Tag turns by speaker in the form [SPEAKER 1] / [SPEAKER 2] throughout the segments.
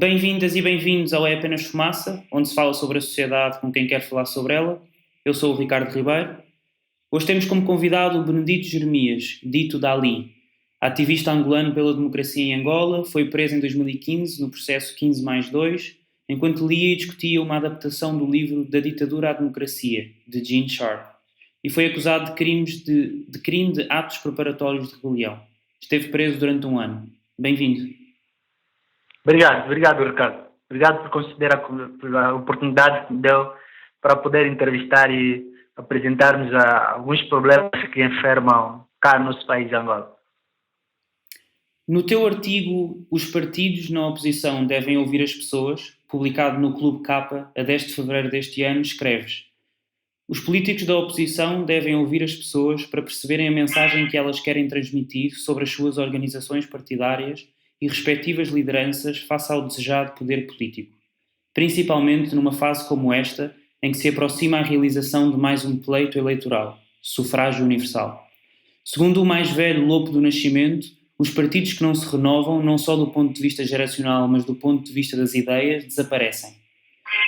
[SPEAKER 1] Bem-vindas e bem-vindos ao É Apenas Fumaça, onde se fala sobre a sociedade com quem quer falar sobre ela. Eu sou o Ricardo Ribeiro. Hoje temos como convidado o Benedito Jeremias, dito Dali, ativista angolano pela democracia em Angola. Foi preso em 2015 no processo 15+2, enquanto lia e discutia uma adaptação do livro Da Ditadura à Democracia, de Gene Sharp, e foi acusado de crime de atos preparatórios de rebelião. Esteve preso durante um ano. Bem-vindo.
[SPEAKER 2] Obrigado, Ricardo. Obrigado por considerar a oportunidade que me deu para poder entrevistar e apresentar-nos a alguns problemas que enfermam cá no nosso país, Angola.
[SPEAKER 1] No teu artigo Os partidos na oposição devem ouvir as pessoas, publicado no Clube Capa a 10 de fevereiro deste ano, escreves: os políticos da oposição devem ouvir as pessoas para perceberem a mensagem que elas querem transmitir sobre as suas organizações partidárias e respectivas lideranças face ao desejado poder político, principalmente numa fase como esta, em que se aproxima a realização de mais um pleito eleitoral, sufrágio universal. Segundo o mais velho Lopo do Nascimento, os partidos que não se renovam, não só do ponto de vista geracional, mas do ponto de vista das ideias, desaparecem.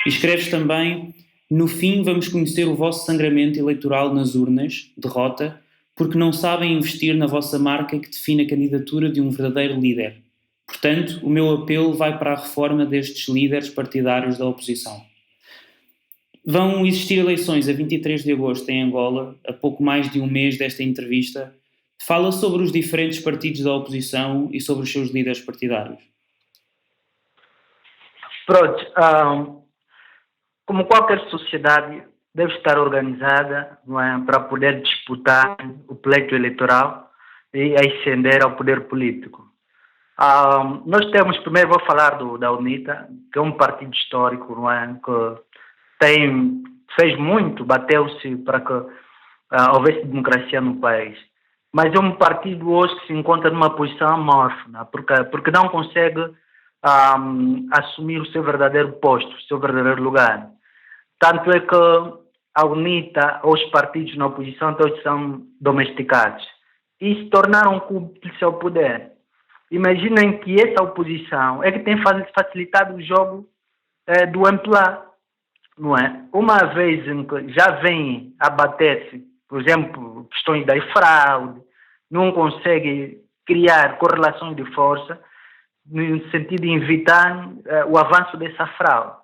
[SPEAKER 1] E escreves também: no fim vamos conhecer o vosso sangramento eleitoral nas urnas, derrota, porque não sabem investir na vossa marca que define a candidatura de um verdadeiro líder. Portanto, o meu apelo vai para a reforma destes líderes partidários da oposição. Vão existir eleições a 23 de agosto em Angola, a pouco mais de um mês desta entrevista. Fala sobre os diferentes partidos da oposição e sobre os seus líderes partidários.
[SPEAKER 2] Pronto, como qualquer sociedade deve estar organizada, não é, para poder disputar o pleito eleitoral e ascender ao poder político. Nós temos, primeiro vou falar da UNITA, que é um partido histórico, não é, que fez muito, bateu-se para que houvesse democracia no país. Mas é um partido hoje que se encontra numa posição amorfa, porque não consegue assumir o seu verdadeiro posto, o seu verdadeiro lugar. Tanto é que a UNITA, ou os partidos na oposição, todos são domesticados e se tornaram cúmplices ao poder. Imaginem que essa oposição é que tem facilitado o jogo do MPLA, não é? Uma vez em que já vem a bater-se, por exemplo, questões da fraude, não consegue criar correlações de força no sentido de evitar o avanço dessa fraude.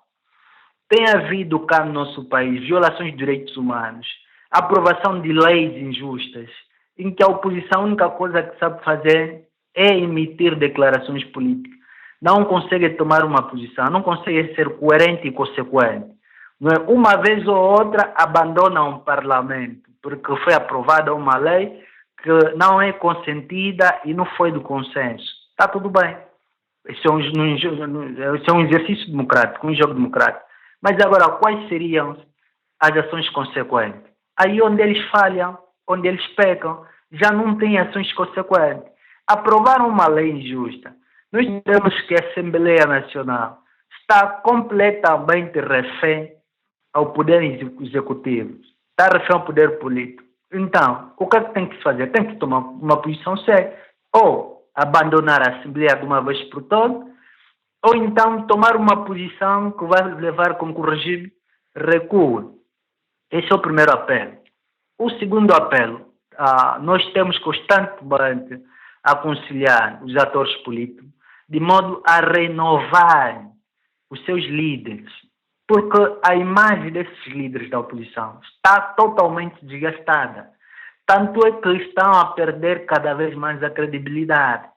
[SPEAKER 2] Tem havido cá no nosso país violações de direitos humanos, aprovação de leis injustas, em que a oposição, a única coisa que sabe fazer é emitir declarações políticas. Não consegue tomar uma posição, não consegue ser coerente e consequente. Uma vez ou outra abandona um parlamento, porque foi aprovada uma lei que não é consentida e não foi do consenso. Está tudo bem. Isso é um exercício democrático, um jogo democrático. Mas agora, quais seriam as ações consequentes? Aí onde eles falham, onde eles pecam, já não tem ações consequentes. Aprovaram uma lei injusta. Nós temos que a Assembleia Nacional está completamente refém ao poder executivo, está refém ao poder político. Então, o que é que tem que se fazer? Tem que tomar uma posição séria, ou abandonar a Assembleia de uma vez por todas, ou então tomar uma posição que vai levar com que o regime recue. Esse é o primeiro apelo. O segundo apelo, nós temos constantemente a aconselhar os atores políticos de modo a renovar os seus líderes, porque a imagem desses líderes da oposição está totalmente desgastada. Tanto é que estão a perder cada vez mais a credibilidade.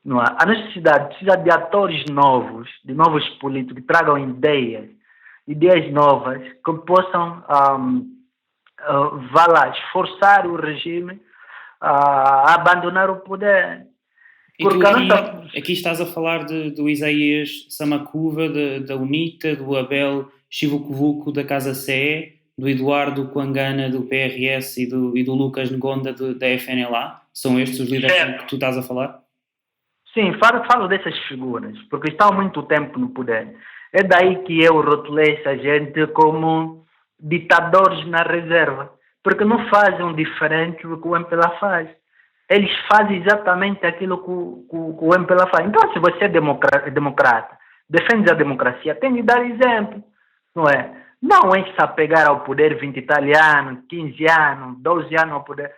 [SPEAKER 2] Não é? A nossa sociedade precisa de atores novos, de novos políticos que tragam ideias novas, que possam esforçar o regime a abandonar o poder.
[SPEAKER 1] E tu aqui estás a falar do Isaías Samakuva, da UNITA, do Abel Chivukuvuku, da Casa CE, do Eduardo Quangana, do PRS, e do Lucas Ngonda, da FNLA? São estes os líderes que tu estás a falar?
[SPEAKER 2] Sim, falo dessas figuras, porque estão há muito tempo no poder. É daí que eu rotulei essa gente como ditadores na reserva, porque não fazem diferente do que o MPLA faz. Eles fazem exatamente aquilo que o MPLA faz. Então, se você é democrata, defendes a democracia, tem de dar exemplo, não é? Não é se apegar ao poder 20 italiano, 15 anos, 12 anos ao poder.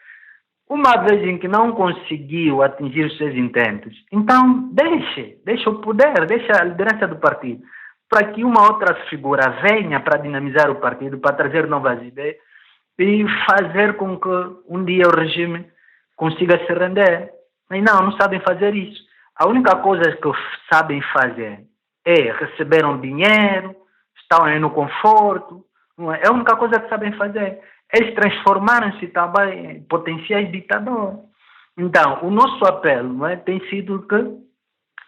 [SPEAKER 2] Uma vez em que não conseguiu atingir os seus intentos, então deixa o poder, deixa a liderança do partido, para que uma outra figura venha para dinamizar o partido, para trazer novas ideias e fazer com que um dia o regime consiga se render. Mas não sabem fazer isso. A única coisa que sabem fazer é receber um dinheiro, estão aí no conforto, não é? É a única coisa que sabem fazer. Eles transformaram-se também em potenciais ditadores. Então, o nosso apelo, não é, tem sido que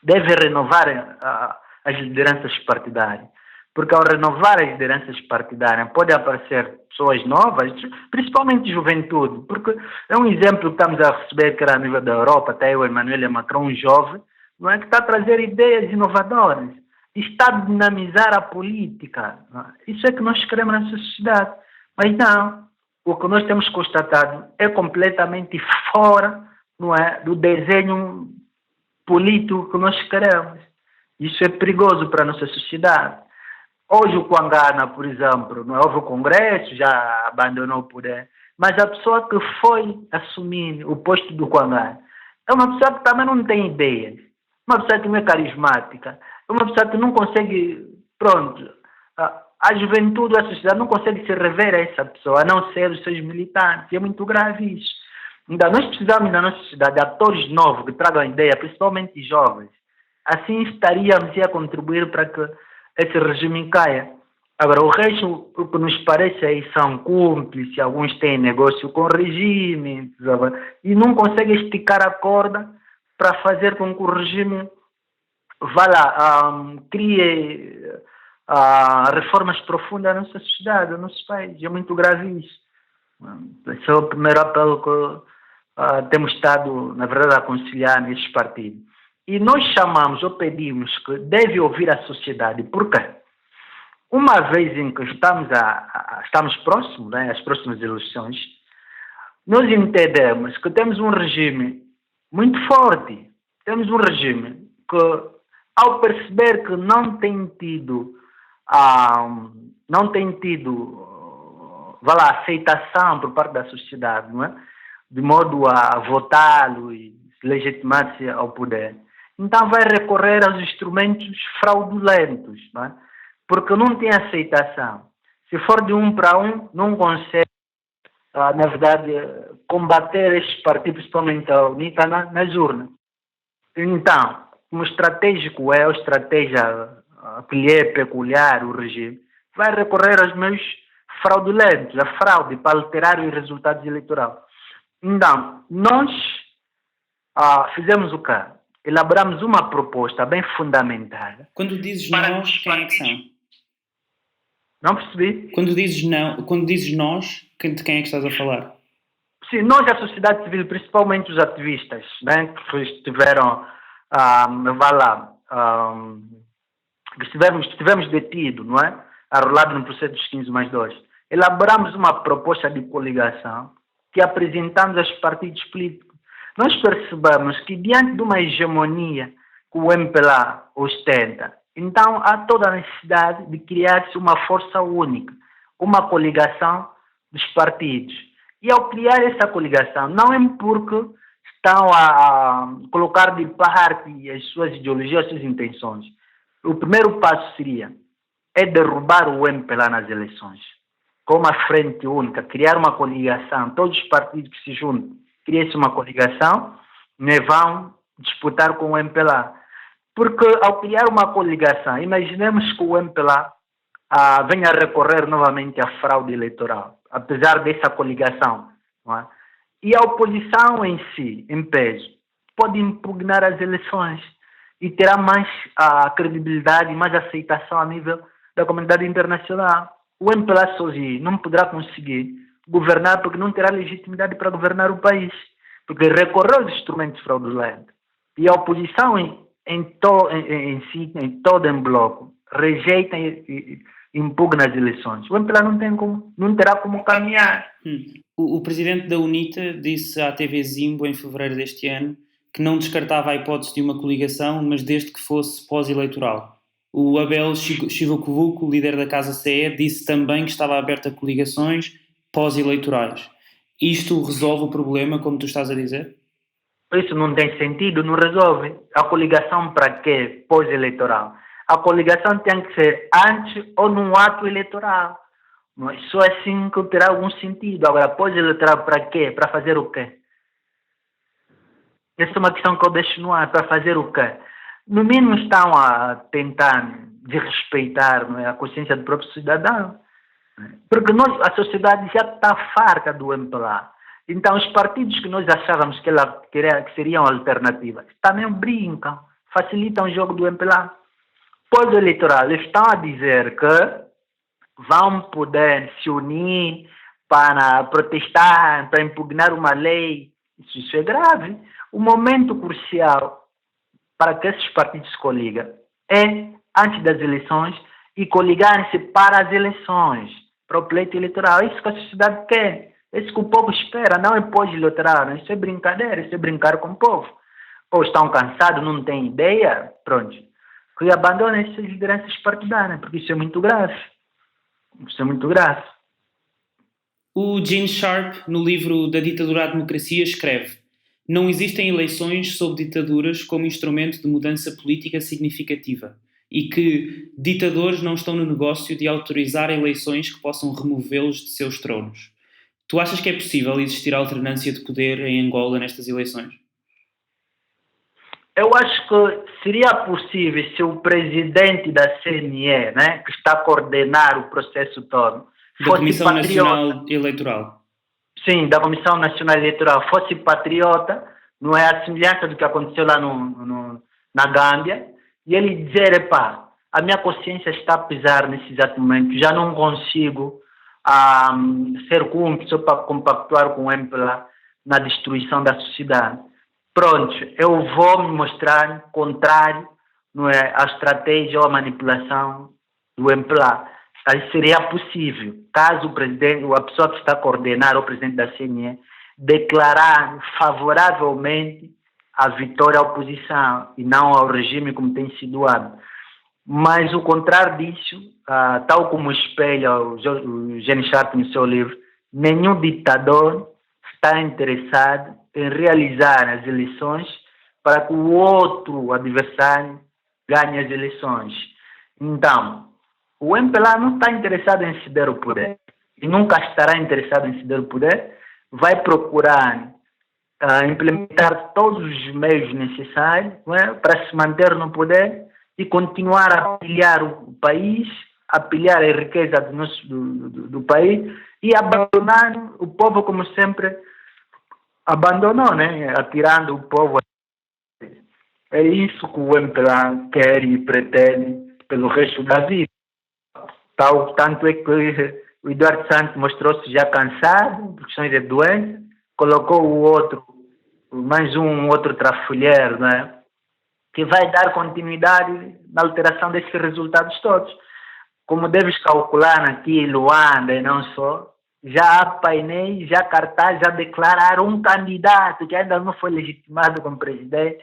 [SPEAKER 2] deve renovar as lideranças partidárias. Porque ao renovar as lideranças partidárias, pode aparecer pessoas novas, principalmente juventude. Porque é um exemplo que estamos a receber que era a nível da Europa, até o Emmanuel Macron, um jovem, não é, que está a trazer ideias inovadoras. Está a dinamizar a política. Isso é que nós queremos na sociedade. Mas não, o que nós temos constatado é completamente fora, não é, do desenho político que nós queremos. Isso é perigoso para a nossa sociedade. Hoje o Kwangana, por exemplo, não houve o Congresso, já abandonou o poder, mas a pessoa que foi assumir o posto do Kwangana é uma pessoa que também não tem ideias, uma pessoa que não é carismática, é uma pessoa que não consegue, pronto, a juventude, a sociedade não consegue se rever a essa pessoa, a não ser os seus militantes, e é muito grave isso. Então, nós precisamos na nossa sociedade de atores novos que tragam ideia, principalmente jovens. Assim estaríamos a contribuir para que esse regime caia. Agora, o resto, o que nos parece aí são cúmplices, alguns têm negócio com o regime, sabe? E não conseguem esticar a corda para fazer com que o regime vá lá, crie reformas profundas na nossa sociedade, no nosso país. É muito grave isso. Esse é o primeiro apelo que temos estado, na verdade, a aconselhar nestes partidos. E nós chamamos ou pedimos que deve ouvir a sociedade. Por quê? Uma vez em que estamos próximos, né, às próximas eleições, nós entendemos que temos um regime muito forte. Temos um regime que, ao perceber que não tem tido aceitação por parte da sociedade, não é? De modo a votá-lo e legitimar-se ao poder, então vai recorrer aos instrumentos fraudulentos, não é? Porque não tem aceitação. Se for de um para um, não consegue, na verdade, combater estes partidos, principalmente a UNITA, nas urnas. Então, como estratégico é, ou estratégia que lhe é peculiar o regime, vai recorrer aos meios fraudulentos, a fraude, para alterar os resultados eleitorais. Então, nós fizemos o quê? Elaboramos uma proposta bem fundamentada.
[SPEAKER 1] Quando dizes nós, quem é que são?
[SPEAKER 2] Não percebi?
[SPEAKER 1] Quando dizes nós, de quem é que estás a falar?
[SPEAKER 2] Sim, nós, a sociedade civil, principalmente os ativistas, né, que estiveram, que estivemos detidos, não é? Arrolados no processo dos 15+2. Elaboramos uma proposta de coligação que apresentamos aos partidos políticos. Nós percebemos que, diante de uma hegemonia que o MPLA ostenta, então há toda a necessidade de criar-se uma força única, uma coligação dos partidos. E ao criar essa coligação, não é porque estão a colocar de parte as suas ideologias, as suas intenções. O primeiro passo seria derrubar o MPLA nas eleições, com uma frente única, criar uma coligação, todos os partidos que se juntam, cria-se uma coligação, né, vão disputar com o MPLA. Porque ao criar uma coligação, imaginemos que o MPLA venha a recorrer novamente à fraude eleitoral, apesar dessa coligação. Não é? E a oposição em si, em peso, pode impugnar as eleições e terá mais credibilidade e mais aceitação a nível da comunidade internacional. O MPLA sozinho não poderá conseguir governar porque não terá legitimidade para governar o país, porque recorreu aos instrumentos fraudulentos. E a oposição em todo em bloco rejeita e impugna as eleições. O MPLA não terá como caminhar.
[SPEAKER 1] O presidente da UNITA disse à TV Zimbo em fevereiro deste ano que não descartava a hipótese de uma coligação, mas desde que fosse pós-eleitoral. O Abel Chivacovuco, líder da Casa CE, disse também que estava aberto a coligações pós-eleitorais. Isto resolve o problema, como tu estás a dizer?
[SPEAKER 2] Isso não tem sentido, não resolve. A coligação para quê? Pós-eleitoral. A coligação tem que ser antes ou num ato eleitoral. Mas só assim que terá algum sentido. Agora, pós-eleitoral para quê? Para fazer o quê? Essa é uma questão que eu deixo no ar. Para fazer o quê? No mínimo estão a tentar desrespeitar, não é, a consciência do próprio cidadão. Porque a sociedade já está farta do MPLA. Então, os partidos que nós achávamos que seriam alternativas também brincam, facilitam o jogo do MPLA. Pós-eleitoral, eles estão a dizer que vão poder se unir para protestar, para impugnar uma lei. Isso é grave. O momento crucial para que esses partidos se coligam é antes das eleições e coligarem-se para as eleições, para o pleito eleitoral. É isso que a sociedade quer. É isso que o povo espera, não é pós-eleitoral. Não. Isso é brincadeira, isso é brincar com o povo. Ou estão cansados, não têm ideia, pronto. Que abandonem essas lideranças partidárias, porque isso é muito grave. Isso é muito grave.
[SPEAKER 1] O Gene Sharp, no livro Da Ditadura à Democracia, escreve: não existem eleições sob ditaduras como instrumento de mudança política significativa e que ditadores não estão no negócio de autorizar eleições que possam removê-los de seus tronos. Tu achas que é possível existir alternância de poder em Angola nestas eleições?
[SPEAKER 2] Eu acho que seria possível se o presidente da CNE, né, que está a coordenar o processo todo,
[SPEAKER 1] da Comissão Nacional Eleitoral.
[SPEAKER 2] Sim, da Comissão Nacional Eleitoral, fosse patriota, não é a semelhança do que aconteceu lá na Gâmbia, e ele dizer, epá, a minha consciência está a pesar nesse exato momento, já não consigo ser cúmplice para compactuar com o MPLA na destruição da sociedade. Pronto, eu vou me mostrar contrário, não é, à estratégia ou à manipulação do MPLA. Aí seria possível, caso o presidente, ou a pessoa que está a coordenar, o presidente da CNE, declarar favoravelmente a vitória à oposição e não ao regime como tem sido dado. Mas o contrário disso, tal como espelha o Gene Sharp no seu livro, nenhum ditador está interessado em realizar as eleições para que o outro adversário ganhe as eleições. Então, o MPLA não está interessado em ceder o poder e nunca estará interessado em ceder o poder, vai procurar implementar todos os meios necessários, não é, para se manter no poder e continuar a pilhar o país, a pilhar a riqueza do país e abandonar o povo como sempre abandonou, né? Atirando o povo. É isso que o MPLA quer e pretende pelo resto da vida. Tanto é que o Eduardo Santos mostrou-se já cansado por questões de doença, colocou mais um outro trafulheiro, né? Que vai dar continuidade na alteração desses resultados todos. Como deves calcular aqui em Luanda e não só, já há painéis, já cartazes, já declararam um candidato que ainda não foi legitimado como presidente,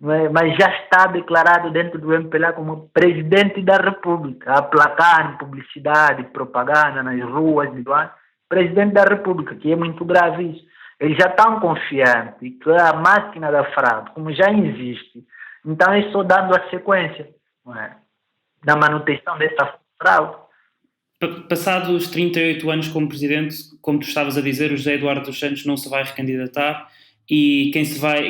[SPEAKER 2] mas já está declarado dentro do MPLA como presidente da República, a placar publicidade, propaganda nas ruas de Luanda, presidente da República, que é muito grave isso. Eles já estão confiantes que a máquina da fraude, como já existe, então é só dando a sequência, não é, da manutenção dessa fraude.
[SPEAKER 1] Passados 38 anos como presidente, como tu estavas a dizer, o José Eduardo dos Santos não se vai recandidatar e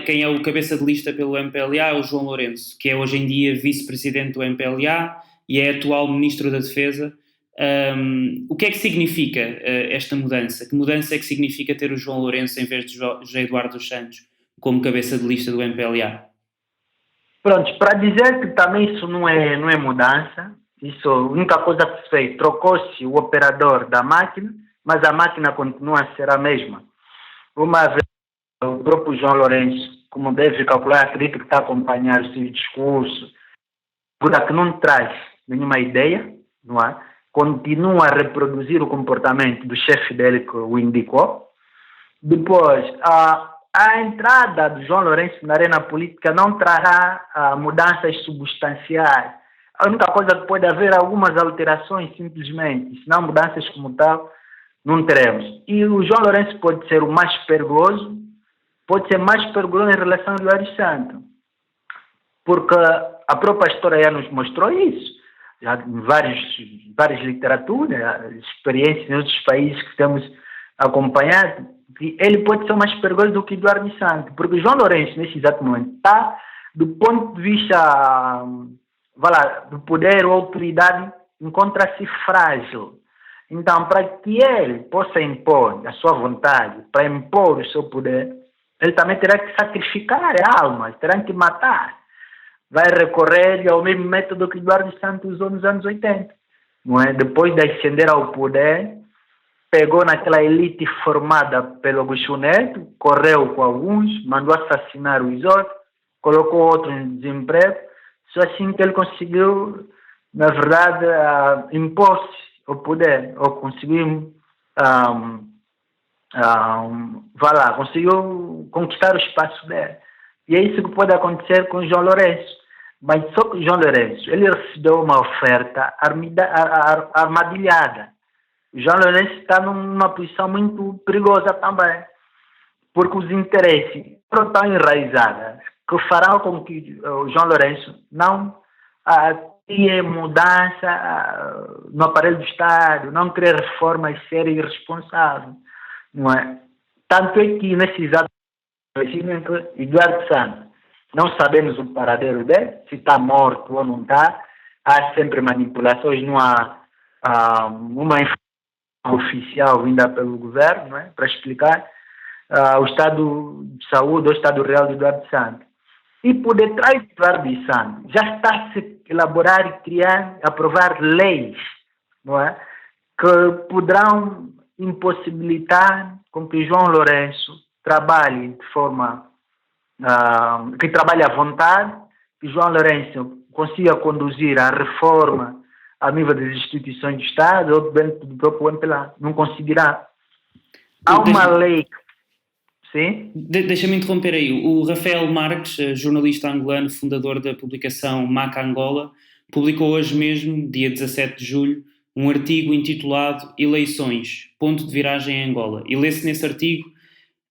[SPEAKER 1] quem é o cabeça de lista pelo MPLA é o João Lourenço, que é hoje em dia vice-presidente do MPLA e é atual ministro da Defesa. O que é que significa esta mudança? Que mudança é que significa ter o João Lourenço em vez de José Eduardo dos Santos como cabeça de lista do MPLA?
[SPEAKER 2] Pronto, para dizer que também isso não é mudança, isso, a única coisa que se fez, trocou-se o operador da máquina, mas a máquina continua a ser a mesma. Uma vez, o próprio João Lourenço, como deve calcular, acredito que está a acompanhar o seu discurso, que não traz nenhuma ideia, não é? Continua a reproduzir o comportamento do chefe dele que o indicou. Depois, a entrada do João Lourenço na arena política não trará mudanças substanciais A única coisa que pode haver algumas alterações, simplesmente, se não mudanças como tal, não teremos. E o João Lourenço pode ser o mais perigoso, pode ser mais perigoso em relação ao Eduardo Santos, porque a própria história já nos mostrou isso. Já em várias literaturas, experiências em outros países que temos acompanhado, que ele pode ser mais perigoso do que Eduardo Santos, porque João Lourenço, nesse exato momento, está, do ponto de vista do poder ou autoridade, encontra-se frágil. Então, para que ele possa impor a sua vontade, para impor o seu poder, ele também terá que sacrificar almas, terá que matar. Vai recorrer ao mesmo método que Eduardo Santos usou nos anos 80. Não é? Depois de ascender ao poder, pegou naquela elite formada pelo Augusto Neto, correu com alguns, mandou assassinar os outros, colocou outros em desemprego. Só assim que ele conseguiu, na verdade, impor-se ao poder, ou conseguiu, conseguiu conquistar o espaço dele. E é isso que pode acontecer com o João Lourenço. Mas só que o João Lourenço, ele recebeu uma oferta armadilhada. O João Lourenço está numa posição muito perigosa também, porque os interesses não estão enraizados, que farão com que o João Lourenço não tenha mudança no aparelho do Estado, não crie reformas sérias e irresponsáveis. Não é? Tanto é que, nesse exato momento, Eduardo Santos, não sabemos o paradeiro dele, se está morto ou não está. Há sempre manipulações, não há uma informação oficial vinda pelo governo, não é? Para explicar o estado de saúde, o estado real de Eduardo Santos. E por detrás de Eduardo Santos já está a se elaborar, criar, aprovar leis, não é? Que poderão impossibilitar com que João Lourenço trabalhe de forma que trabalhe à vontade, que João Lourenço consiga conduzir a reforma a nível das instituições do Estado ou dentro do próprio MPLA. Não conseguirá. Há uma lei. Sim?
[SPEAKER 1] Deixa-me interromper aí. O Rafael Marques, jornalista angolano, fundador da publicação Maca Angola, publicou hoje mesmo, dia 17 de julho, um artigo intitulado Eleições, ponto de viragem em Angola. E lê-se nesse artigo: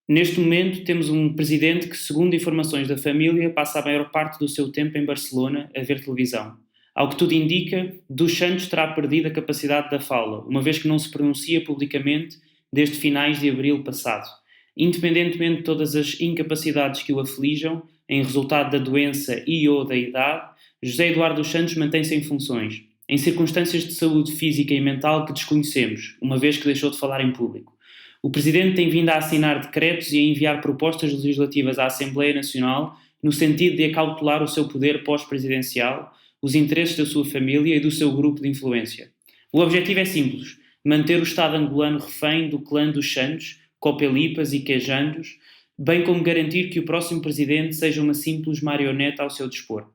[SPEAKER 1] neste momento temos um presidente que, segundo informações da família, passa a maior parte do seu tempo em Barcelona a ver televisão. Ao que tudo indica, Dos Santos terá perdido a capacidade da fala, uma vez que não se pronuncia publicamente desde finais de abril passado. Independentemente de todas as incapacidades que o aflijam, em resultado da doença e ou da idade, José Eduardo dos Santos mantém-se em funções, em circunstâncias de saúde física e mental que desconhecemos, uma vez que deixou de falar em público. O Presidente tem vindo a assinar decretos e a enviar propostas legislativas à Assembleia Nacional no sentido de acautelar o seu poder pós-presidencial, os interesses da sua família e do seu grupo de influência. O objetivo é simples: manter o Estado angolano refém do clã dos Santos, Copelipas e Quejandos, bem como garantir que o próximo Presidente seja uma simples marioneta ao seu dispor.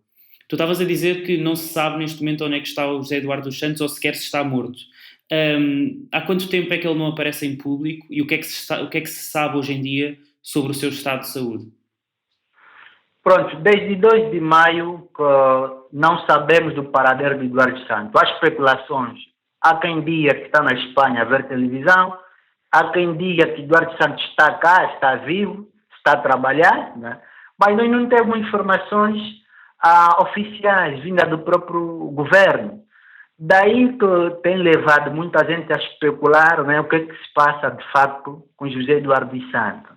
[SPEAKER 1] Tu estavas a dizer que não se sabe neste momento onde é que está o José Eduardo dos Santos ou sequer se está morto. Há quanto tempo é que ele não aparece em público e o que é que se sabe hoje em dia sobre o seu estado de saúde?
[SPEAKER 2] Pronto, desde 2 de maio que não sabemos do paradeiro de Eduardo Santos. Há especulações. Há quem diga que está na Espanha a ver televisão, há quem diga que Eduardo Santos está cá, está vivo, está a trabalhar, né? Mas nós não temos informações oficiais vindas do próprio governo. Daí que tem levado muita gente a especular, né, o que é que se passa de facto com José Eduardo dos Santos.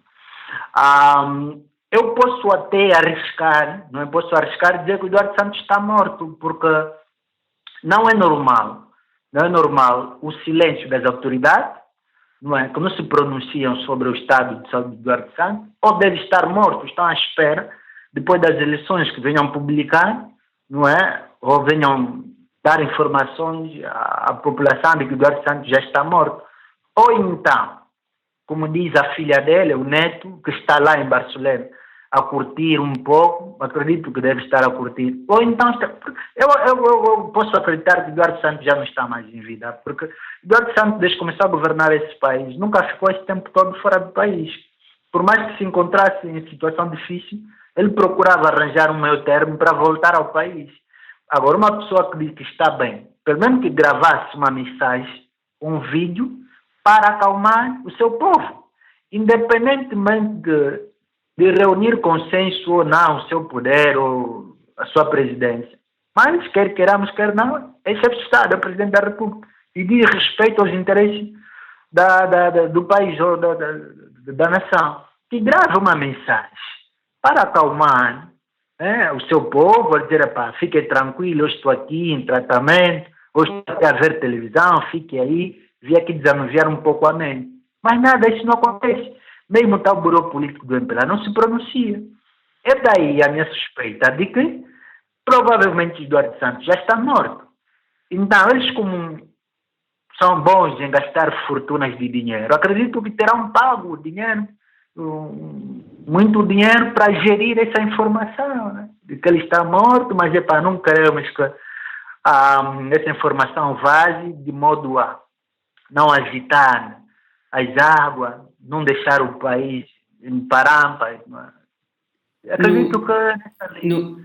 [SPEAKER 2] Eu posso até arriscar, não é? Posso arriscar dizer que o Eduardo Santos está morto, porque não é normal o silêncio das autoridades, não é? Que não se pronunciam sobre o estado de saúde de Eduardo Santos, ou deve estar morto, estão à espera, depois das eleições, que venham publicar, não é? Ou venham dar informações à população de que Eduardo Santos já está morto. Ou então, como diz a filha dele, o neto, que está lá em Barcelona a curtir um pouco, acredito que deve estar a curtir. Ou então, eu posso acreditar que Eduardo Santos já não está mais em vida, porque Eduardo Santos, desde que começou a governar esse país, nunca ficou esse tempo todo fora do país. Por mais que se encontrasse em situação difícil, ele procurava arranjar um meio termo para voltar ao país. Agora, uma pessoa que diz que está bem, pelo menos que gravasse uma mensagem, um vídeo, para acalmar o seu povo, independentemente de reunir consenso ou não, o seu poder ou a sua presidência. Mas, quer queiramos, quer não, é chefe de Estado, é o presidente da República, e diz respeito aos interesses do país ou da nação. Que grava uma mensagem para acalmar o seu povo, dizer, pá, fique tranquilo, eu estou aqui em tratamento, hoje estou aqui a ver televisão, fique aí, vi aqui desanuviar um pouco a mente. Mas nada, isso não acontece. Mesmo o tal Bureau Político do MPLA não se pronuncia. É daí a minha suspeita de que provavelmente Eduardo Santos já está morto. Então, eles como são bons em gastar fortunas de dinheiro, acredito que terão pago dinheiro, muito dinheiro para gerir essa informação, né? De que ele está morto, mas não queremos que essa informação vaze de modo a não agitar as águas, não deixar o país em parampas. Acredito que...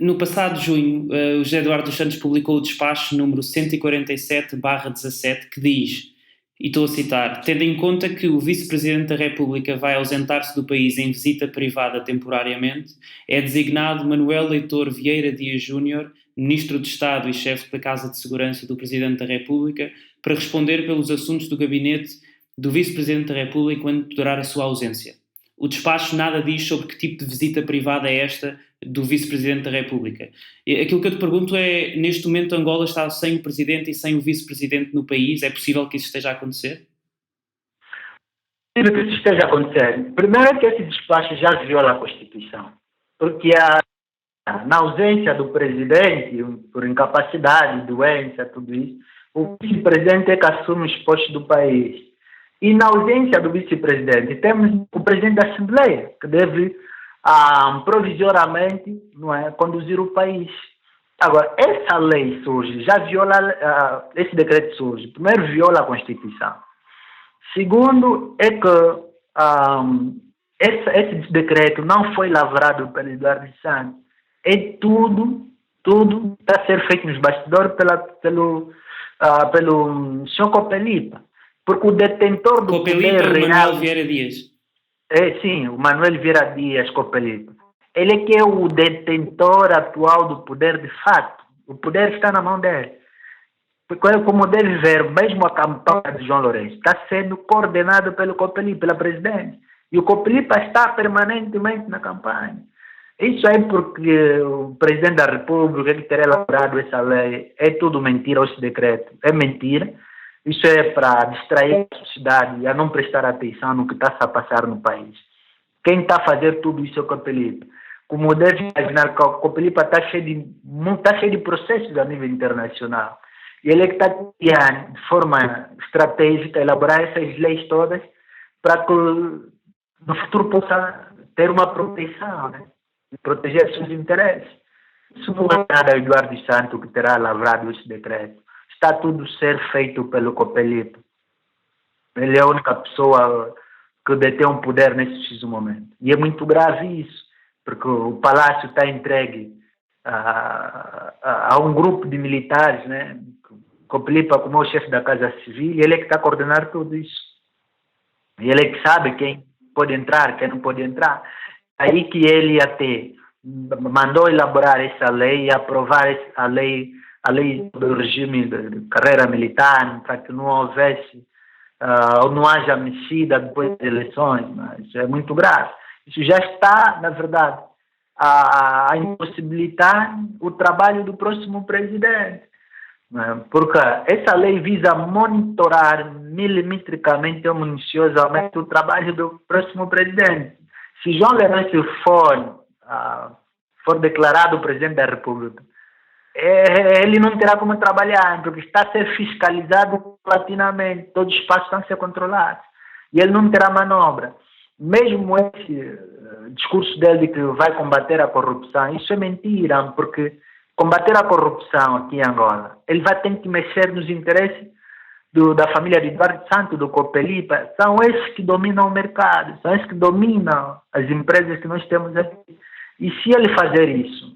[SPEAKER 1] No passado junho, o José Eduardo dos Santos publicou o despacho número 147/17, que diz, e estou a citar: tendo em conta que o Vice-Presidente da República vai ausentar-se do país em visita privada temporariamente, é designado Manuel Leitor Vieira Dias Júnior, Ministro de Estado e chefe da Casa de Segurança do Presidente da República, para responder pelos assuntos do gabinete do Vice-Presidente da República quando durar a sua ausência. O despacho nada diz sobre que tipo de visita privada é esta do Vice-Presidente da República. Aquilo que eu te pergunto é, neste momento Angola está sem o Presidente e sem o Vice-Presidente no país, é possível que isso esteja a acontecer?
[SPEAKER 2] É possível que isso esteja a acontecer. Primeiro é que esse despacho já viola a Constituição, porque na ausência do Presidente, por incapacidade, doença, tudo isso, o Vice-Presidente é que assume os postos do país. E na ausência do vice-presidente, temos o presidente da Assembleia, que deve provisoriamente conduzir o país. Agora, essa lei surge, já viola, esse decreto surge. Primeiro, viola a Constituição. Segundo, é que esse decreto não foi lavrado pelo Eduardo Santos. É tudo está a ser feito nos bastidores pelo senhor Copelipa. Porque o detentor do
[SPEAKER 1] Copelipa
[SPEAKER 2] poder
[SPEAKER 1] real... Manuel Vieira Dias.
[SPEAKER 2] Sim, o Manuel Vieira Dias, Copelipa. Ele é que é o detentor atual do poder de fato. O poder está na mão dele. Porque, como deve ver, mesmo a campanha de João Lourenço está sendo coordenada pelo Copelipa, pela presidente. E o Copelipa está permanentemente na campanha. Isso é porque o presidente da República, que teria elaborado essa lei, é tudo mentira, esse decreto. É mentira. Isso é para distrair a sociedade a não prestar atenção no que está a passar no país. Quem está a fazer tudo isso é o Copelipa. Como deve imaginar, o Copelipa está cheio de processos a nível internacional. E ele é que está de forma estratégica, elaborar essas leis todas para que no futuro possa ter uma proteção, né? E proteger seus interesses. Isso não é nada Eduardo Santos que terá lavrado esse decreto. Está tudo a ser feito pelo Copelipa. Ele é a única pessoa que detém um poder nesse momento. E é muito grave isso, porque o palácio está entregue a um grupo de militares, né? Copelipa, como é o chefe da Casa Civil, e ele é que está a coordenar tudo isso. E ele é que sabe quem pode entrar, quem não pode entrar. Aí que ele até mandou elaborar essa lei e aprovar a lei do regime de carreira militar, para que não houvesse ou não haja mexida depois das eleições. Mas isso é muito grave. Isso já está, na verdade, a impossibilitar o trabalho do próximo presidente. Porque essa lei visa monitorar milimetricamente ou minuciosamente o trabalho do próximo presidente. Se João Lourenço for declarado presidente da República, ele não terá como trabalhar, porque está a ser fiscalizado platinamente, todos os espaços estão a ser controlados, e ele não terá manobra. Mesmo esse discurso dele de que vai combater a corrupção, isso é mentira, porque combater a corrupção aqui em Angola, ele vai ter que mexer nos interesses da família de Eduardo Santos, do Copelipa. São esses que dominam o mercado, são esses que dominam as empresas que nós temos aqui. E se ele fazer isso,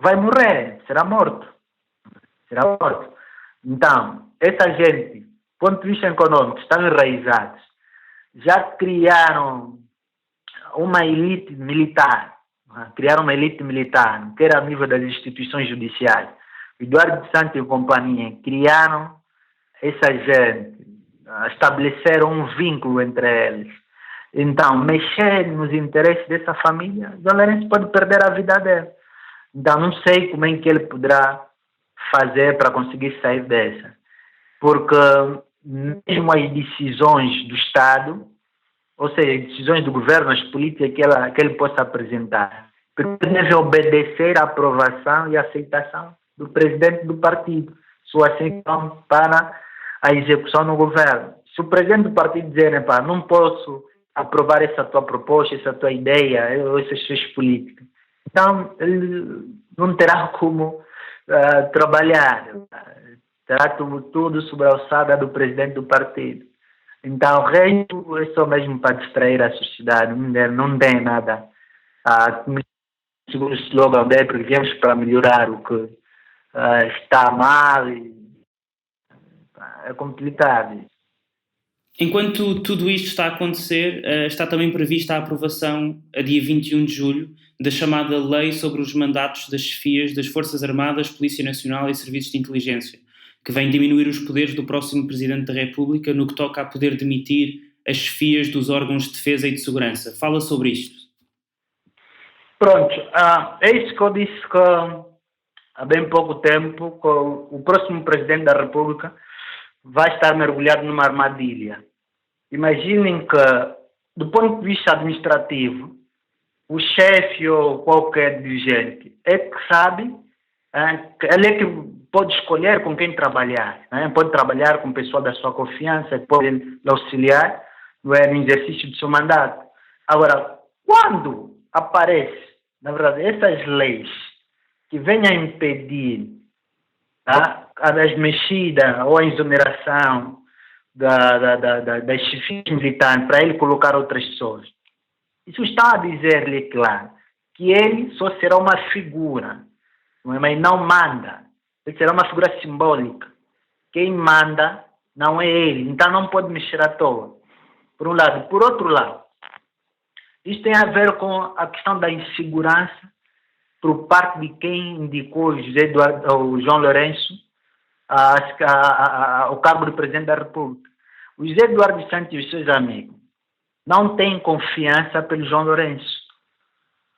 [SPEAKER 2] vai morrer, será morto. será morto. Então, essa gente, do ponto de vista econômico, estão enraizados. Já criaram uma elite militar, que era a nível das instituições judiciais. Eduardo Santos e companhia criaram essa gente, estabeleceram um vínculo entre eles. Então, mexer nos interesses dessa família, João Lourenço pode perder a vida dele. Então, não sei como é que ele poderá fazer para conseguir sair dessa. Porque mesmo as decisões do Estado, ou seja, as decisões do governo, as políticas que ele possa apresentar, deve obedecer à aprovação e aceitação do presidente do partido, sua aceitação para a execução no governo. Se o presidente do partido dizer, não posso aprovar essa tua proposta, essa tua ideia, ou essas suas políticas, então ele não terá como trabalhar. Terá tudo sobre a alçada do presidente do partido. Então, o resto é só mesmo para distrair a sociedade, não tem nada. Segundo o slogan dele, porque viemos para melhorar o que está mal. É complicado.
[SPEAKER 1] Enquanto tudo isto está a acontecer, está também prevista a aprovação, a dia 21 de julho, da chamada Lei sobre os Mandatos das Chefias das Forças Armadas, Polícia Nacional e Serviços de Inteligência, que vem diminuir os poderes do próximo Presidente da República no que toca a poder demitir as chefias dos órgãos de defesa e de segurança. Fala sobre isto.
[SPEAKER 2] Pronto, é isso que eu disse que há bem pouco tempo que o próximo Presidente da República vai estar mergulhado numa armadilha. Imaginem que, do ponto de vista administrativo, o chefe ou qualquer dirigente é que sabe, ele é que pode escolher com quem trabalhar. Pode trabalhar com pessoa da sua confiança, pode lhe auxiliar no exercício do seu mandato. Agora, quando aparece, na verdade, essas leis que venham a impedir a desmexida ou a exoneração das chefias militares para ele colocar outras pessoas, isso está a dizer-lhe, claro, que ele só será uma figura, mas não manda. Ele será uma figura simbólica. Quem manda não é ele, então não pode mexer à toa, por um lado. Por outro lado, isso tem a ver com a questão da insegurança por parte de quem indicou o João Lourenço ao cargo de Presidente da República. O José Eduardo Santos e os seus amigos não têm confiança pelo João Lourenço.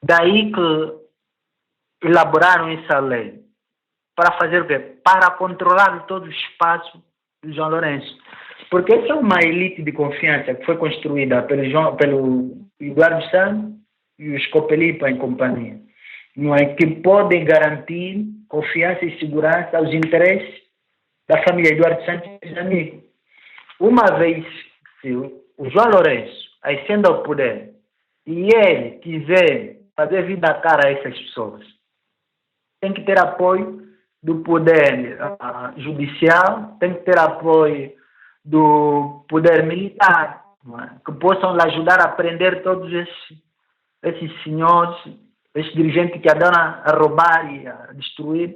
[SPEAKER 2] Daí que elaboraram essa lei. Para fazer o quê? Para controlar todo o espaço do João Lourenço. Porque essa é uma elite de confiança que foi construída pelo Eduardo Santos e os Copelipa em companhia. Não é? Que podem garantir confiança e segurança aos interesses da família Eduardo Santos e seus amigos. Uma vez que o João Lourenço ascenda ao poder e ele quiser fazer vida à cara a essas pessoas, tem que ter apoio do poder judicial, tem que ter apoio do poder militar, que possam lhe ajudar a prender todos esses senhores, esses dirigentes que andam a roubar e a destruir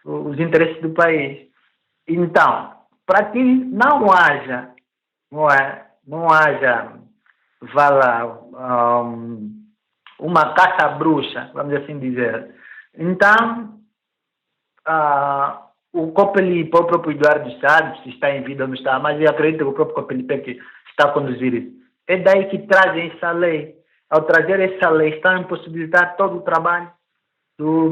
[SPEAKER 2] os interesses do país. Então, para que não haja, uma caça à bruxa, vamos assim dizer. Então, o Copelipa, o próprio Eduardo sabe se está em vida ou não está, mas eu acredito que o próprio Copelipa é que está a conduzir isso. É daí que trazem essa lei. Ao trazer essa lei, estão a impossibilitar todo o trabalho do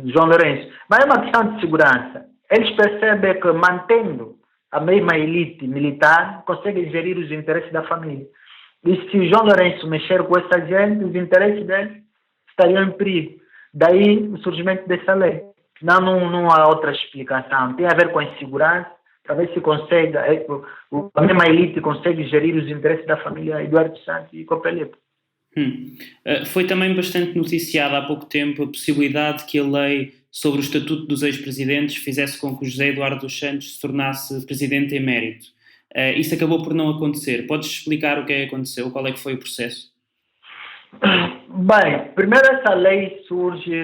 [SPEAKER 2] João Lourenço. Mas é uma questão de segurança. Eles percebem que, mantendo a mesma elite militar, conseguem gerir os interesses da família. E se o João Lourenço mexer com essa gente, os interesses dele estariam em perigo. Daí o surgimento dessa lei. Não há outra explicação. Tem a ver com a insegurança, para ver se consegue, a mesma elite consegue gerir os interesses da família Eduardo Santos e Copelipa.
[SPEAKER 1] Foi também bastante noticiada há pouco tempo a possibilidade que a lei sobre o Estatuto dos Ex-Presidentes fizesse com que o José Eduardo dos Santos se tornasse presidente emérito. Isso acabou por não acontecer. Podes explicar o que é que aconteceu? Qual é que foi o processo?
[SPEAKER 2] Bem, primeiro essa lei surge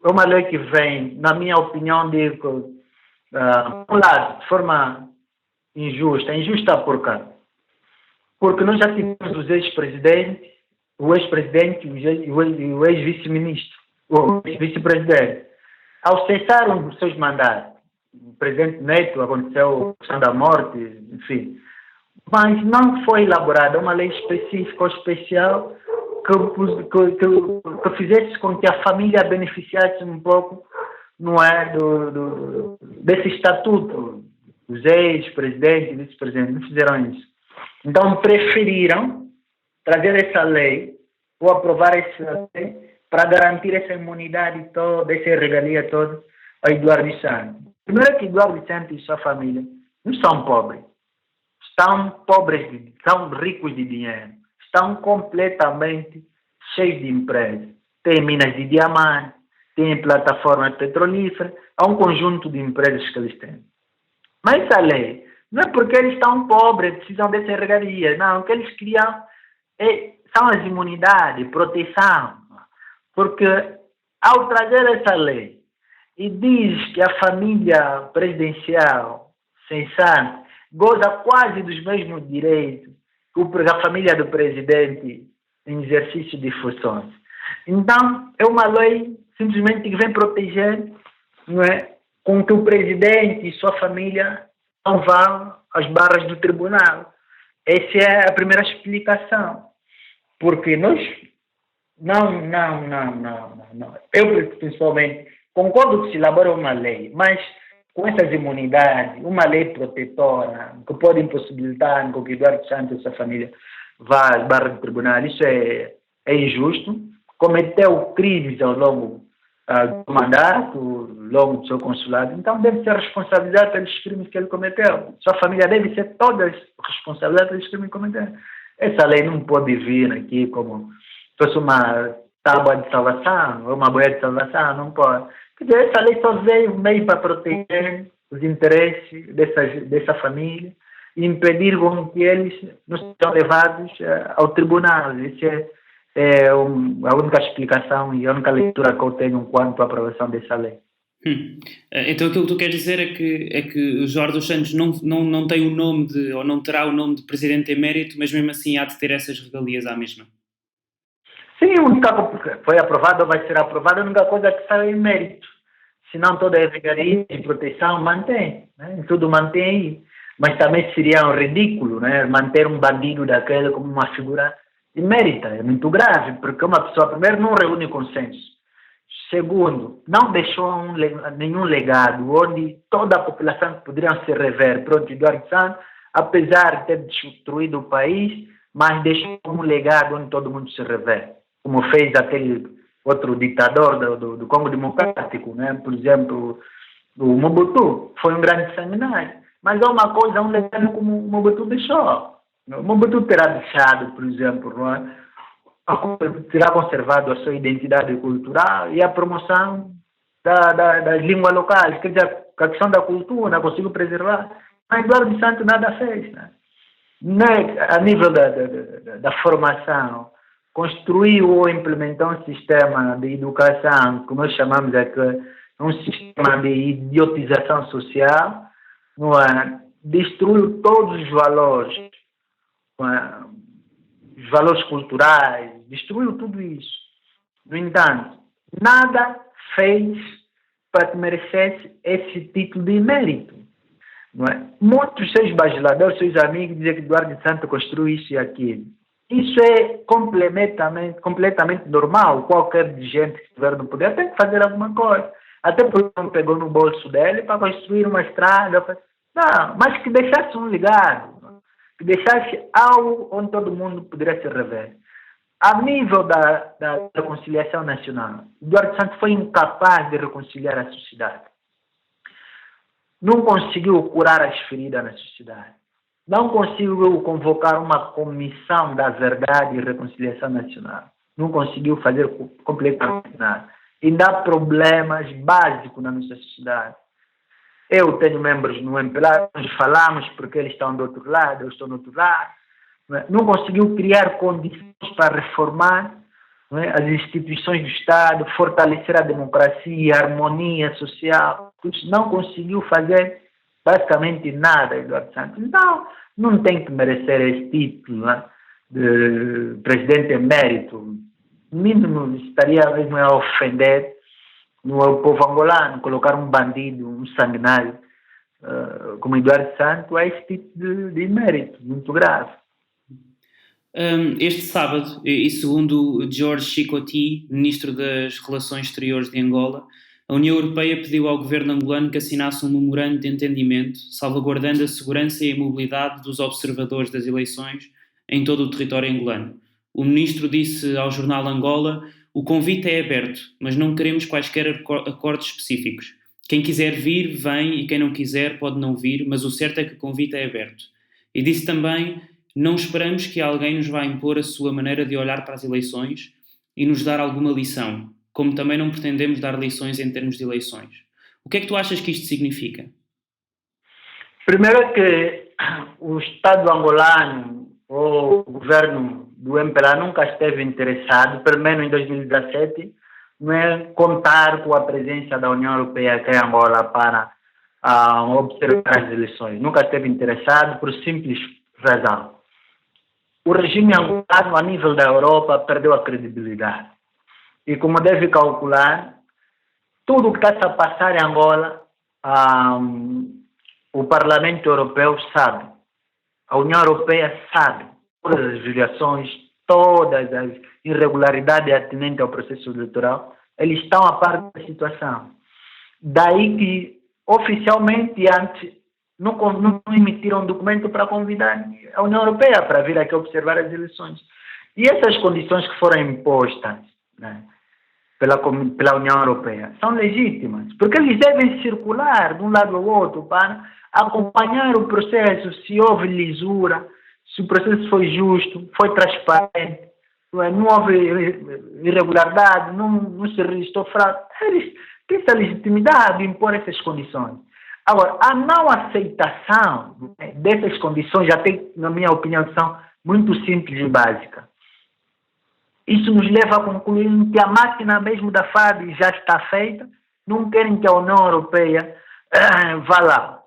[SPEAKER 2] é uma lei que vem, na minha opinião, por um lado, de forma injusta. Injusta por quê? Porque nós já tivemos os ex-presidentes, o ex-presidente e o ex-vice-ministro, o vice-presidente. Ao cessar os seus mandatos, o presidente Neto aconteceu a questão da morte, enfim. Mas não foi elaborada uma lei específica ou especial que fizesse com que a família beneficiasse um pouco, não é, desse estatuto. Os ex-presidentes e vice-presidentes não fizeram isso. Então preferiram trazer essa lei ou aprovar essa lei para garantir essa imunidade toda, essa regalia toda a Eduardo Santos. Primeiro que Eduardo Santos e sua família não são pobres. São ricos de dinheiro. Estão completamente cheios de empresas. Tem minas de diamante, tem plataformas petrolíferas, há um conjunto de empresas que eles têm. Mas essa lei não é porque eles estão pobres, precisam dessa regalia. Não, o que eles criam são as imunidades, proteção. Porque ao trazer essa lei e diz que a família presidencial, sem Santos, goza quase dos mesmos direitos que a família do presidente em exercício de funções. Então, é uma lei simplesmente que vem proteger, não é, com que o presidente e sua família não vão às barras do tribunal. Essa é a primeira explicação. Porque nós, não. Eu, principalmente, concordo que se elabora uma lei, mas com essas imunidades, uma lei protetora, que pode impossibilitar que o Eduardo Santos e sua família vá às barras do tribunal, isso é injusto. Cometeu crimes ao longo do mandato, ao longo do seu consulado, então deve ser responsabilizado pelos crimes que ele cometeu. Sua família deve ser toda responsabilizada pelos crimes que cometeu. Essa lei não pode vir aqui como se fosse uma tábua de salvação, ou uma boia de salvação, não pode. Quer dizer, essa lei só veio meio para proteger os interesses dessa família e impedir que eles não sejam levados ao tribunal. Essa é a única explicação e a única leitura que eu tenho quanto à aprovação dessa lei.
[SPEAKER 1] Então aquilo que tu queres dizer é que o Jorge dos Santos não tem o nome ou não terá o nome de presidente emérito, mas mesmo assim há de ter essas regalias à mesma.
[SPEAKER 2] Sim, a única coisa que foi aprovada ou vai ser aprovada, a única coisa que sai é mérito. Senão toda a regalia de proteção mantém, né? Tudo mantém aí. Mas também seria um ridículo, né? Manter um bandido daquele como uma figura emérita. É muito grave, porque uma pessoa, primeiro, não reúne consenso. Segundo, não deixou nenhum legado onde toda a população poderia se rever. Pronto, Eduardo Santos, apesar de ter destruído o país, mas deixou um legado onde todo mundo se rever. Como fez aquele outro ditador do Congo Democrático, né? Por exemplo, o Mobutu. Foi um grande sanguinário. Mas há uma coisa, um legado como o Mobutu deixou. O Mobutu terá deixado, por exemplo, não é? Terá conservado a sua identidade cultural e a promoção das línguas locais, quer dizer, a questão da cultura, conseguiu preservar. Mas Eduardo Santos nada fez, né? A nível da formação, construiu ou implementou um sistema de educação que nós chamamos aqui um sistema de idiotização social, não é? Destruiu todos os valores, não é? Os valores culturais, destruiu tudo isso. No entanto, nada fez para que merecesse esse título de emérito. Não é? Muitos seus bajuladores, seus amigos, dizem que Eduardo Santos construiu isso e aquilo. Isso é completamente normal. Qualquer dirigente que estiver no poder tem que fazer alguma coisa. Até porque não pegou no bolso dele para construir uma estrada. Não, mas que deixasse um legado. Que deixasse algo onde todo mundo poderia se rever. A nível da reconciliação nacional, Eduardo Santos foi incapaz de reconciliar a sociedade. Não conseguiu curar as feridas na sociedade. Não conseguiu convocar uma comissão da verdade e reconciliação nacional. Não conseguiu fazer completamente nada. Ainda há problemas básicos na nossa sociedade. Eu tenho membros no MPLA, nós falamos porque eles estão do outro lado, eu estou do outro lado. Não conseguiu criar condições para reformar não é? As instituições do Estado, fortalecer a democracia, a harmonia social. Não conseguiu fazer basicamente nada, Eduardo Santos. Então, não tem que merecer esse título, né, de presidente emérito. No mínimo, estaria mesmo a ofender no povo angolano, colocar um bandido, um sanguinário, como Eduardo Santos, é esse tipo de mérito, muito grave.
[SPEAKER 1] Este sábado, e segundo George Chikoti, ministro das Relações Exteriores de Angola, a União Europeia pediu ao governo angolano que assinasse um memorando de entendimento, salvaguardando a segurança e a mobilidade dos observadores das eleições em todo o território angolano. O ministro disse ao jornal Angola: "O convite é aberto, mas não queremos quaisquer acordos específicos. Quem quiser vir, vem, e quem não quiser pode não vir, mas o certo é que o convite é aberto." E disse também: "Não esperamos que alguém nos vá impor a sua maneira de olhar para as eleições e nos dar alguma lição, como também não pretendemos dar lições em termos de eleições." O que é que tu achas que isto significa?
[SPEAKER 2] Primeiro é que o Estado angolano ou o governo do MPLA nunca esteve interessado, pelo menos em 2017, não é contar com a presença da União Europeia aqui em Angola para observar as eleições. Nunca esteve interessado por simples razão. O regime angolano, a nível da Europa, perdeu a credibilidade. E como deve calcular, tudo o que está a passar em Angola, o Parlamento Europeu sabe, a União Europeia sabe todas as violações, todas as irregularidades atinentes ao processo eleitoral, eles estão a par da situação. Daí que, oficialmente, antes, não emitiram um documento para convidar a União Europeia para vir aqui observar as eleições. E essas condições que foram impostas, né, pela União Europeia são legítimas, porque eles devem circular de um lado ao outro para acompanhar o processo, se houve lisura, se o processo foi justo, foi transparente, não houve irregularidade, não se registrou fraude. Eles têm essa legitimidade de impor essas condições. Agora, a não aceitação dessas condições, até na minha opinião, são muito simples e básicas. Isso nos leva a concluir que a máquina mesmo da FAB já está feita, não querem que a União Europeia vá lá.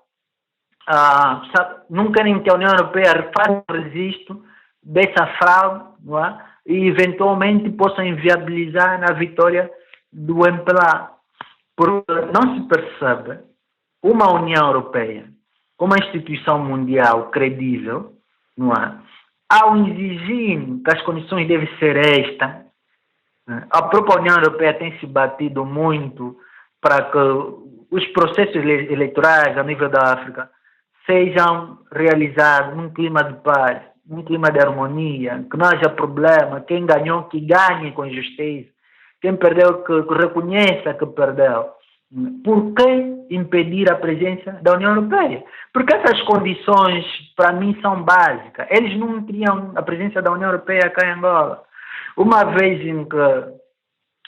[SPEAKER 2] Não querem que a União Europeia faça o registro dessa fraude, não é? E eventualmente possam inviabilizar a vitória do MPLA. Porque não se percebe uma União Europeia como uma instituição mundial credível, não é? Ao exigir que as condições devem ser estas, a própria União Europeia tem se batido muito para que os processos eleitorais a nível da África sejam realizados num clima de paz, num clima de harmonia, que não haja problema, quem ganhou que ganhe com justiça, quem perdeu que reconheça que perdeu. Por que impedir a presença da União Europeia? Porque essas condições, para mim, são básicas. Eles não queriam a presença da União Europeia cá em Angola. Uma vez em que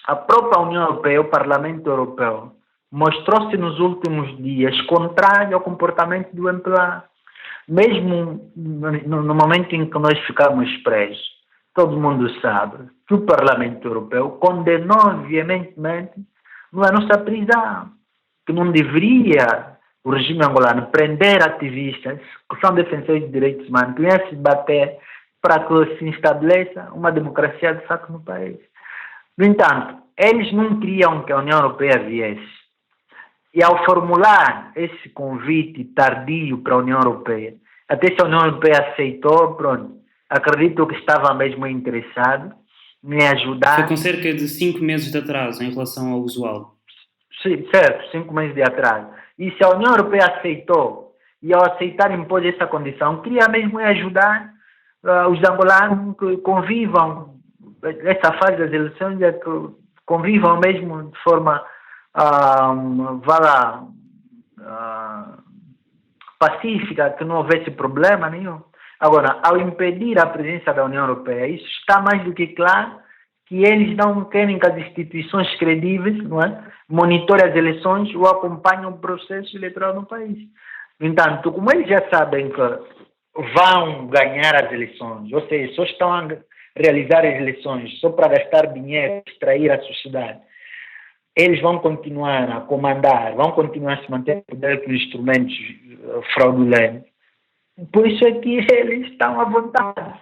[SPEAKER 2] a própria União Europeia, o Parlamento Europeu, mostrou-se nos últimos dias contrário ao comportamento do MPLA. Mesmo no momento em que nós ficamos presos, todo mundo sabe que o Parlamento Europeu condenou veementemente a nossa prisão, que não deveria o regime angolano prender ativistas que são defensores de direitos humanos, que vêm se bater para que se estabeleça uma democracia de fato no país. No entanto, eles não queriam que a União Europeia viesse. E ao formular esse convite tardio para a União Europeia, até se a União Europeia aceitou, pronto, acredito que estava mesmo interessado em ajudar.
[SPEAKER 1] Foi com cerca de 5 meses de atraso em relação ao usual.
[SPEAKER 2] Sim, certo, 5 meses de atraso. E se a União Europeia aceitou, e ao aceitar impôs essa condição, queria mesmo ajudar os angolanos que convivam, essa fase das eleições, que convivam mesmo de forma pacífica, que não houvesse problema nenhum. Agora, ao impedir a presença da União Europeia, isso está mais do que claro que eles não querem que as instituições credíveis, não é, monitorem as eleições ou acompanhem o processo eleitoral no país. No entanto, como eles já sabem que vão ganhar as eleições, ou seja, só estão a realizar as eleições, só para gastar dinheiro, extrair a sociedade, eles vão continuar a comandar, vão continuar a se manter no poder com instrumentos fraudulentos. Por isso é que eles estão à vontade.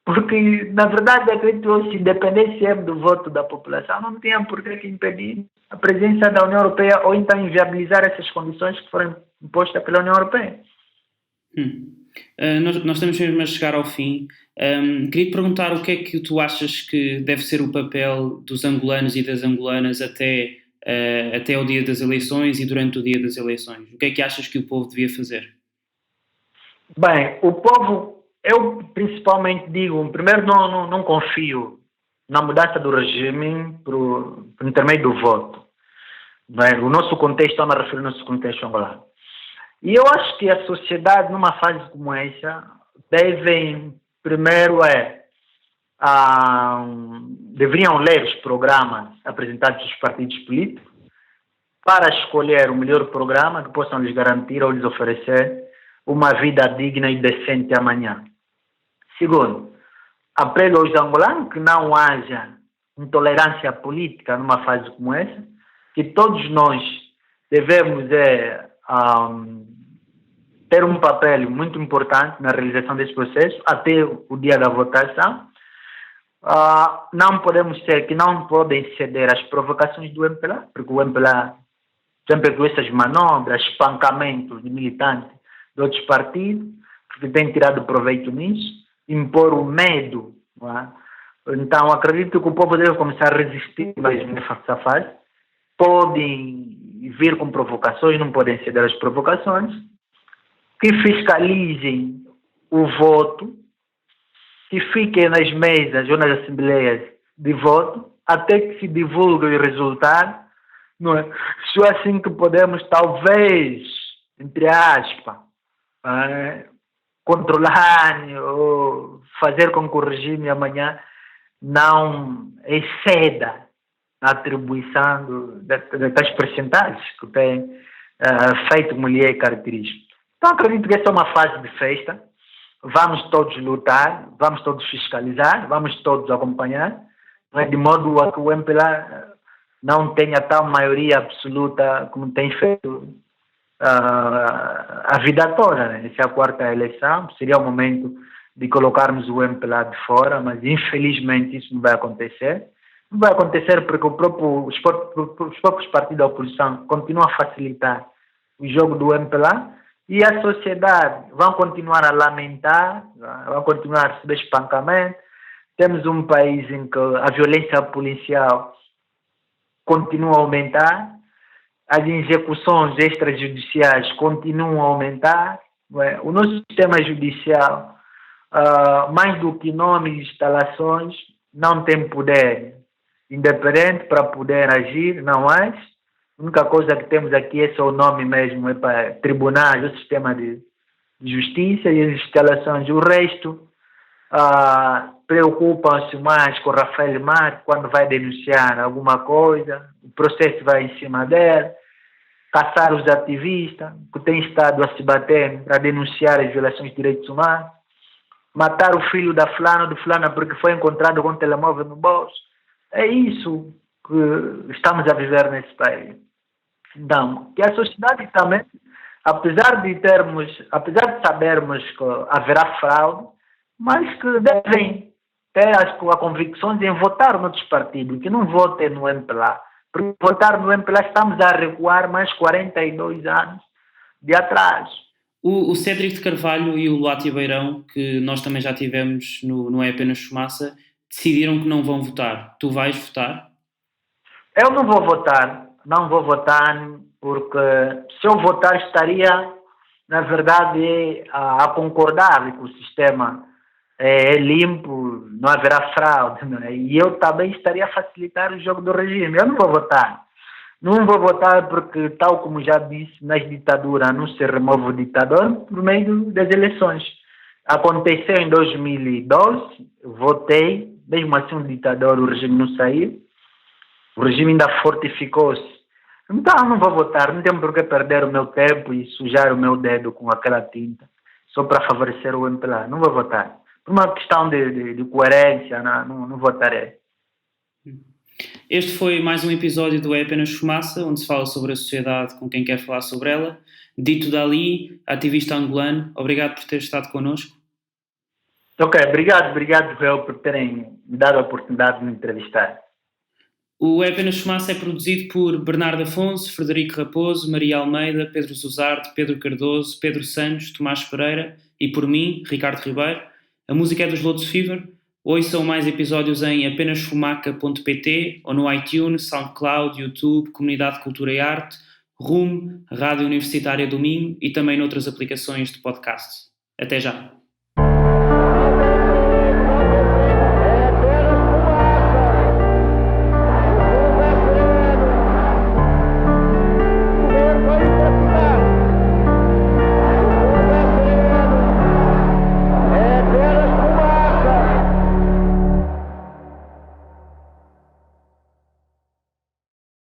[SPEAKER 2] Porque, na verdade, acredito que se dependesse sempre do voto da população, não tinha por que impedir a presença da União Europeia ou então inviabilizar essas condições que foram impostas pela União Europeia.
[SPEAKER 1] Nós estamos mesmo a chegar ao fim. Queria te perguntar o que é que tu achas que deve ser o papel dos angolanos e das angolanas até o dia das eleições e durante o dia das eleições. O que é que achas que o povo devia fazer?
[SPEAKER 2] Bem, o povo, eu principalmente digo, primeiro não confio na mudança do regime por intermédio do voto. Bem, o nosso contexto, estou a referir ao nosso contexto angolano. E eu acho que a sociedade, numa fase como essa, deveriam ler os programas apresentados pelos partidos políticos para escolher o melhor programa que possam lhes garantir ou lhes oferecer uma vida digna e decente amanhã. Segundo, apelo aos angolanos que não haja intolerância política numa fase como essa, que todos nós devemos ter um papel muito importante na realização desse processo até o dia da votação. Não podem ceder às provocações do MPLA, porque o MPLA sempre com essas manobras, espancamentos de militantes de outros partidos, porque tem tirado proveito nisso, impor o medo. Não é? Então, acredito que o povo deve começar a resistir mesmo nessa fase. Podem vir com provocações, não podem ceder às provocações, que fiscalizem o voto, que fiquem nas mesas ou nas assembleias de voto, até que se divulgue o resultado. Não é? Só assim que podemos, talvez, entre aspas, controlar ou fazer com que o regime amanhã não exceda a atribuição das percentagens que tem feito mulher característico. Então, acredito que essa é uma fase de festa. Vamos todos lutar, vamos todos fiscalizar, vamos todos acompanhar, de modo a que o MPLA não tenha tal maioria absoluta como tem feito a vida toda. Né? Essa é a quarta eleição, seria o momento de colocarmos o MPLA de fora, mas infelizmente isso não vai acontecer. Não vai acontecer porque os próprios partidos da oposição continuam a facilitar o jogo do MPLA e a sociedade vão continuar a lamentar, vão continuar a receber espancamento. Temos um país em que a violência policial continua a aumentar, as execuções extrajudiciais continuam a aumentar. O nosso sistema judicial, mais do que nomes e instalações, não tem poder independente para poder agir, não é? A única coisa que temos aqui é só o nome mesmo, é para tribunais, o sistema de justiça e as instalações. O resto preocupam-se mais com o Rafael Marques quando vai denunciar alguma coisa, o processo vai em cima dele, caçar os ativistas que têm estado a se bater para denunciar as violações de direitos humanos, matar o filho da fulana, do fulana porque foi encontrado com um telemóvel no bolso. É isso que estamos a viver nesse país. Então, que a sociedade também, apesar de sabermos que haverá fraude, mas que devem ter a convicção em votar noutros partidos, que não votem no MPLA. Porque votar no MPLA estamos a recuar mais 42 anos de atraso.
[SPEAKER 1] O Cédric de Carvalho e o Luati Beirão, que nós também já tivemos no É Apenas Fumaça, decidiram que não vão votar. Tu vais votar?
[SPEAKER 2] Eu não vou votar porque se eu votar estaria, na verdade, a concordar que o sistema é limpo, não haverá fraude, não é? E eu também estaria a facilitar o jogo do regime. Eu não vou votar. Não vou votar porque, tal como já disse, nas ditaduras não se remove o ditador por meio das eleições. Aconteceu em 2012, votei, mesmo assim o ditador, o regime não saiu, o regime ainda fortificou-se. Então não vou votar, não tenho por que perder o meu tempo e sujar o meu dedo com aquela tinta, só para favorecer o MPLA. Não vou votar. uma questão de coerência, não votarei.
[SPEAKER 1] Este foi mais um episódio do É Apenas Fumaça, onde se fala sobre a sociedade com quem quer falar sobre ela. Dito Dali, ativista angolano, obrigado por ter estado connosco.
[SPEAKER 2] Ok, obrigado, Rafael, por terem me dado a oportunidade de me entrevistar.
[SPEAKER 1] O É Apenas Fumaça é produzido por Bernardo Afonso, Frederico Raposo, Maria Almeida, Pedro Zuzardo, Pedro Cardoso, Pedro Santos, Tomás Pereira e por mim, Ricardo Ribeiro. A música é dos Lotus Fever. Ouçam mais episódios em apenasfumaca.pt ou no iTunes, SoundCloud, YouTube, Comunidade de Cultura e Arte, RUM, Rádio Universitária do Minho e também noutras aplicações de podcast. Até já!